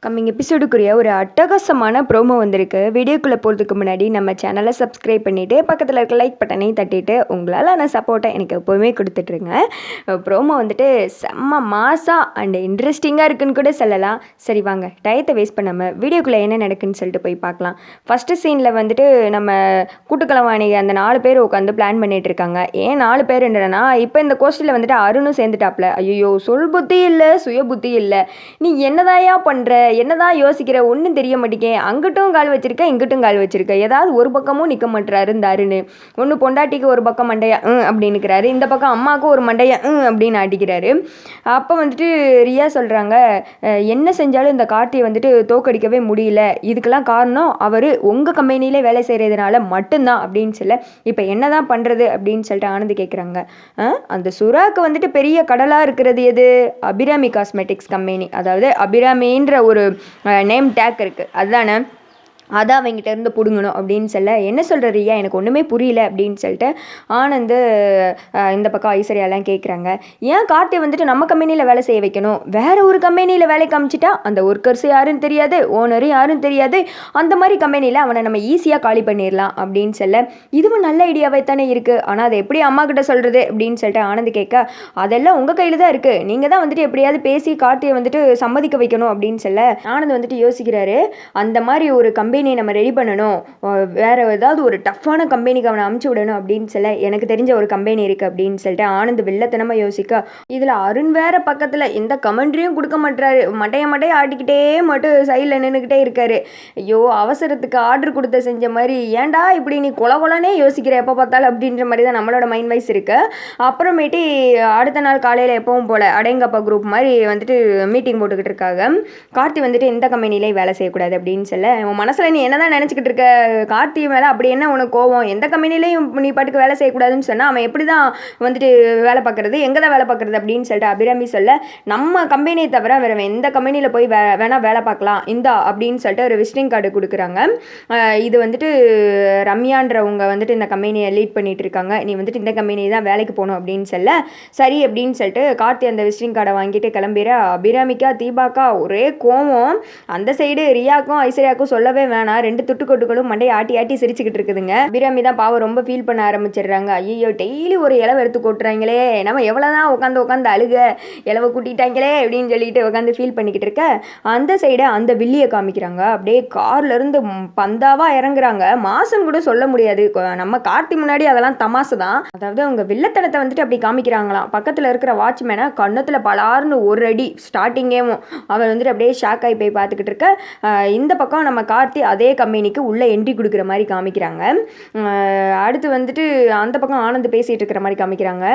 Coming எபிசோடுக்குரிய ஒரு அட்டகாசமான promo வந்திருக்கு. வீடியோக்குள்ளே போகிறதுக்கு முன்னாடி நம்ம சேனலை சப்ஸ்கிரைப் பண்ணிவிட்டு பக்கத்தில் இருக்க லைக் பட்டனையும் தட்டிட்டு உங்களால் நான் சப்போர்ட்டை எனக்கு எப்போவுமே கொடுத்துட்ருங்க. ப்ரோமோ வந்துட்டு செம்ம மாசாக அண்ட் இன்ட்ரெஸ்டிங்காக இருக்குன்னு கூட சொல்லலாம். சரி வாங்க டயத்தை வேஸ்ட் பண்ணாமல் வீடியோக்குள்ளே என்ன நடக்குன்னு சொல்லிட்டு போய் பார்க்கலாம். ஃபஸ்ட்டு சீனில் வந்துட்டு நம்ம கூட்டுக்களவாணி அந்த 4 பேர் உட்காந்து பிளான் பண்ணிகிட்டு இருக்காங்க. ஏன் 4 பேர் என்னன்னா, இப்போ இந்த கோஷ்டியில் வந்துட்டு அருணும் சேர்ந்துட்டாப்ல. ஐயோ சொல் புத்தி இல்லை, சுய புத்தி இல்லை, நீ என்னதாயா பண்ணுற, என்னதான் யோசிக்கிற, ஒன்றும் தெரிய மாட்டேங்க, அங்கிட்டும் கால் வச்சிருக்க இங்கிட்டும் கால் வச்சிருக்க, ஏதாவது ஒரு பக்கமும் நிற்க மாட்டுறாரு இந்த அருண். ஒன்று பொண்டாட்டிக்கு ஒரு பக்கம் மண்டையா அப்படின்னுக்கிறாரு, இந்த பக்கம் அம்மாவுக்கும் ஒரு மண்டையா அப்படின்னு ஆட்டிக்கிறாரு. அப்போ வந்துட்டு ரியா சொல்கிறாங்க, என்ன செஞ்சாலும் இந்த கார்த்தியை வந்துட்டு தோக்கடிக்கவே முடியல, இதுக்கெல்லாம் காரணம் அவர் உங்கள் கம்பெனியிலே வேலை செய்கிறதுனால மட்டும்தான் அப்படின்னு சொல்ல, இப்போ என்ன தான் பண்ணுறது அப்படின்னு சொல்லிட்டு ஆனந்த் கேட்குறாங்க. அந்த சுறாக்கு வந்துட்டு பெரிய கடலாக இருக்கிறது எது? அபிராமி காஸ்மெட்டிக்ஸ் கம்பெனி, அதாவது அபிராமின்ற ஒரு நேம் டேக் இருக்குது, அதுதானே, அதான் அவங்ககிட்ட இருந்து பிடுங்கணும் அப்படின்னு சொல்ல, என்ன சொல்கிற ரியா, எனக்கு ஒன்றுமே புரியல அப்படின்னு சொல்லிட்டு ஆனந்த் இந்த பக்கம் ஐஸ்வர்யாலாம் கேட்குறாங்க. ஏன் கார்த்தி வந்துட்டு நம்ம கம்பெனியில் வேலை செய்ய வைக்கணும், வேற ஒரு கம்பெனியில் வேலை காமிச்சிட்டா அந்த ஒர்க்கர்ஸ் யாரும் தெரியாது, ஓனரும் யாரும் தெரியாது, அந்த மாதிரி கம்பெனியில் அவனை நம்ம ஈஸியாக காலி பண்ணிடலாம் அப்படின்னு சொல்ல, இதுவும் நல்ல ஐடியாவே தானே இருக்குது, ஆனால் அதை எப்படி அம்மா கிட்ட சொல்கிறது அப்படின்னு சொல்லிட்டு ஆனந்த் கேட்க, அதெல்லாம் உங்கள் கையில் தான் இருக்குது, நீங்கள் தான் வந்துட்டு எப்படியாவது பேசி கார்த்தியை வந்துட்டு சம்மதிக்க வைக்கணும் அப்படின்னு சொல்ல, ஆனந்த் வந்துட்டு யோசிக்கிறாரு, அந்த மாதிரி ஒரு கம்பெனியை நம்ம ரெடி பண்ணணும், வேற ஏதாவது ஒரு டஃப்பான கம்பெனிக்கு அவனை அமுச்சு விடணும் அப்படின்னு சொல்ல, எனக்கு தெரிஞ்ச ஒரு கம்பெனி இருக்குது அப்படின்னு சொல்லிட்டு ஆனந்த் வில்லத்தனமாக யோசிக்க, இதில் அருண் வேற பக்கத்தில் எந்த கமெண்ட்ரியும் கொடுக்க மாட்டாரு, மட்டைய ஆட்டிக்கிட்டே மட்டும் சைடில் நின்றுக்கிட்டே இருக்காரு. ஐயோ அவசரத்துக்கு ஆர்டர் கொடுத்த செஞ்ச மாதிரி, ஏன்டா இப்படி நீ கொலனே யோசிக்கிற எப்போ பார்த்தாலும் அப்படின்ற மாதிரி தான் நம்மளோட மைண்ட் வைஸ் இருக்கு. அப்புறமேட்டு அடுத்த நாள் காலையில் எப்பவும் போல் அடேங்கப்பா குரூப் மாதிரி வந்துட்டு மீட்டிங் போட்டுக்கிட்டு இருக்காங்க. கார்த்தி வந்துட்டு எந்த கம்பெனிலே வேலை செய்யக்கூடாது அப்படின்னு சொல்ல, உன் மனசில் நீ என்னதான் நினச்சிக்கிட்டு இருக்க, கார்த்தி மேலே அப்படி என்ன உனக்கு கோவம், எந்த கம்பெனிலையும் நீ பாட்டுக்கு வேலை செய்யக்கூடாதுன்னு சொன்னால் அவன் எப்படி தான் வந்துட்டு வேலை பார்க்குறது, எங்கே தான் வேலை பார்க்குறது அப்படின்னு சொல்லிட்டு அபிராமி சொல்ல, நம்ம கம்பெனியை தவிர வேறு எந்த கம்பெனியில் போய் வேணால் வேலை பார்க்கலாம் இந்தா அப்படின்னு சொல்லிட்டு ஒரு விசிட்டிங் கார்டு கொடுக்குறாங்க. இது வந்துட்டு ரம்யான்றவங்க வந்துட்டு இந்த கம்பெனியை லீட் பண்ணிட்டு இருக்காங்க, நீ வந்துட்டு இந்த கம்பெனி தான் வேலைக்கு போகணும் அப்படின்னு சொல்ல, சரி அப்படின்னு சொல்லிட்டு கார்த்தி அந்த விசிட்டிங் கார்டை வாங்கிட்டு கிளம்பிற. அபிராமிக்கா தீபாக்கா ஒரே கோவம், அந்த சைடு ரியாக்கும் ஐஸ்வர்யாக்கும் சொல்லவே வேணாம், 2 துட்டுக்கொட்டுகளும் மண்டையை ஆட்டி சிரிச்சுக்கிட்டு இருக்குதுங்க. அபிராமி தான் பாவம் ரொம்ப ஃபீல் பண்ண ஆரம்பிச்சிடுறாங்க. ஐயோ டெய்லி ஒரு இலவை எடுத்து கொட்டுறாங்களே, நம்ம எவ்வளோதான் உட்காந்து அழுக, இலவை கூட்டிட்டாங்களே அப்படின்னு சொல்லிட்டு உட்காந்து ஃபீல் பண்ணிக்கிட்டு இருக்க, அந்த சைடு அந்த வில்லியை காமிக்கிறாங்க. அப்படியே கார்லேருந்து பந்தாவாக இறங்குறாங்க. மாசம் கூட சொல்ல முடியாது, நம்ம கார்த்தி முன்னாடி அதெல்லாம் தமாசு தான். அதாவது அவங்க வில்லத்தனத்தை வந்துட்டு அப்படி காமிக்கிறாங்களாம். பக்கத்தில் இருக்கிற வாட்ச்மேனை கண்ணத்தில் பலார்னு ஒரு அடி ஸ்டார்டிங்கேவும் அவன் வந்துட்டு அப்படியே ஷாக் ஆகி போய் பார்த்துக்கிட்டு இருக்க. இந்த பக்கம் நம்ம கார்த்தி அதே கம்பெனிக்கு உள்ளே என்ட்ரி கொடுக்குற மாதிரி காமிக்கிறாங்க. அடுத்து வந்துட்டு அந்த பக்கம் ஆனந்த் பேசிகிட்டு இருக்கிற மாதிரி காமிக்கிறாங்க.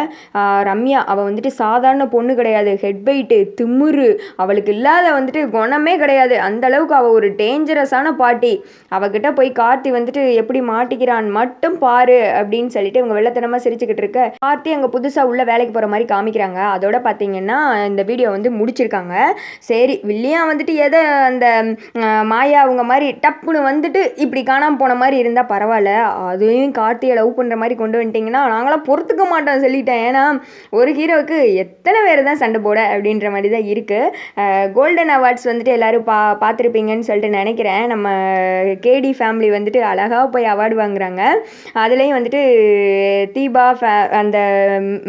ரம்யா அவள் வந்துட்டு சாதாரண பொண்ணு கிடையாது, ஹெட் வெயிட்டு, திமுரு, அவளுக்கு இல்லாத வந்துட்டு குணமே கிடையாது, அந்த அளவுக்கு அவள் ஒரு டேஞ்சரஸான பாட்டி, அவகிட்ட போய் கார்த்தி வந்துட்டு எப்படி மாட்டிக்கிறான் மட்டும் பாரு அப்படின்னு சொல்லிட்டு இவங்க வெள்ளத்தனமாக சிரிச்சுக்கிட்டு இருக்க. கார்த்தி அங்கே புதுசாக உள்ள வேலைக்கு போகிற மாதிரி காமிக்கிறாங்க. அதோட பார்த்தீங்கன்னா இந்த வீடியோ வந்து முடிச்சிருக்காங்க. சரி வில்லியம் வந்துட்டு எதை அந்த மாயா அவங்க மாதிரி டப்புன்னு வந்துட்டு இப்படி காணாமல் போன மாதிரி இருந்தால் பரவாயில்ல, அதையும் கார்த்தியை லவ் பண்ணுற மாதிரி கொண்டு வந்துட்டிங்கன்னா நாங்களாம் பொறுத்துக்க மாட்டோம் சொல்லிட்டேன். ஏன்னா ஒரு ஹீரோவுக்கு எத்தனை பேர் தான் சண்டை போட அப்படின்ற மாதிரி தான் இருக்குது. கோல்டன் அவார்ட்ஸ் வந்துட்டு எல்லோரும் பார்த்துருப்பீங்கன்னு சொல்லிட்டு நினைக்கிறேன். நம்ம கேடி ஃபேமிலி வந்துட்டு அழகாக போய் அவார்டு வாங்குறாங்க. அதுலேயும் வந்துட்டு தீபா அந்த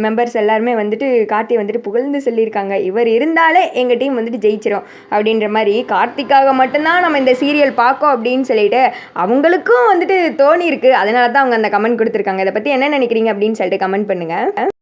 மெம்பர்ஸ் எல்லாருமே வந்துட்டு கார்த்தி வந்துட்டு புகழ்ந்து சொல்லியிருக்காங்க, இவர் இருந்தாலே எங்கள் டீம் வந்துட்டு ஜெயிச்சிரும் அப்படின்ற மாதிரி. கார்த்திக்காக மட்டும்தான் நம்ம இந்த சீரியல் பார்க்கோம் அப்படின்னு சொல்லிட்டு அவங்களுக்கும் வந்துட்டு தோணி இருக்குது. அதனால தான் அவங்க அந்த கமெண்ட் கொடுத்துருக்காங்க. இதை பற்றி என்ன நினைக்கிறீங்க அப்படின்னு சொல்லிட்டு கமெண்ட் பண்ணுங்கள்.